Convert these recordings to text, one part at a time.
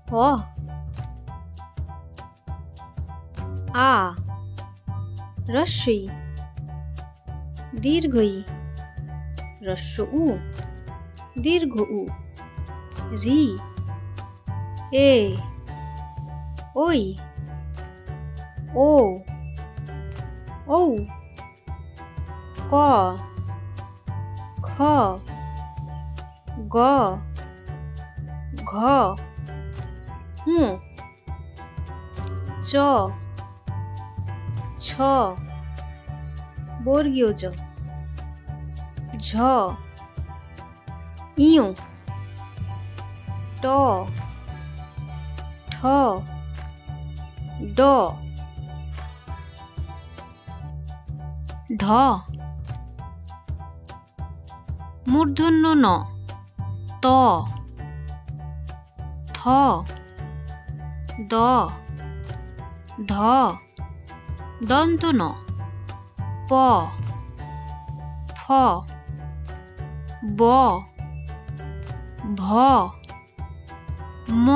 অ আ রস্বই দীর্ঘই রস্ব উ দীর্ঘ উ রি এ ওই ও ঔ ক খ গ ঘ ঙ চ ছ বর্গীয় জ ঝ ইয় ট ঠ ড ঢ মূর্ধন্য ন ত থ দ ধ দন্ত ন প ফ ব ভ ম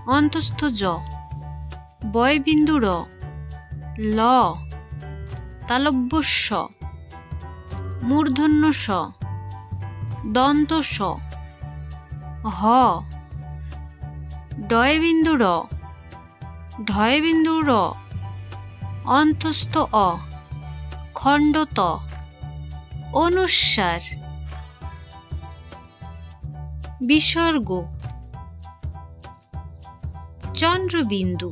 অন্তস্থ জ বয়বিন্দু র ল তালব্য স মূর্ধন্য স দন্ত স হ ডয়বিন্দু র ঢয়বিন্দু র অন্তস্থ অ খণ্ড ত অনুস্বার বিসর্গ চন্দ্রবিন্দু